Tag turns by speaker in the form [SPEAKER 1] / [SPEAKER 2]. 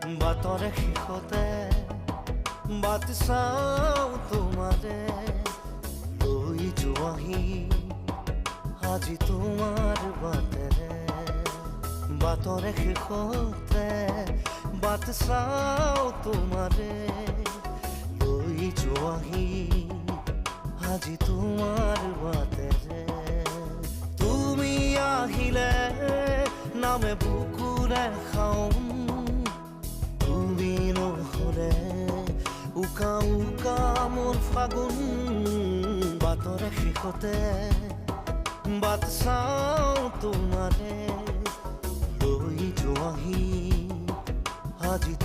[SPEAKER 1] বাটৰে শেষতে but চাওঁ তোমাৰে লৈ যোৱাহি আজি তোমাৰ বাটেৰে। বাটৰে শেষতে বাট চাওঁ তোমাৰে লৈ যোৱাহি আজি তোমাৰ বাটেৰে। তুমি আহিলে নামে বুকুৰে খাওঁ, তুমি নহলে উকা উকা মোৰ ফাগুন। বাটৰে শেষতে বাট চাওঁ তোমাৰে লৈ যোৱাহি আজি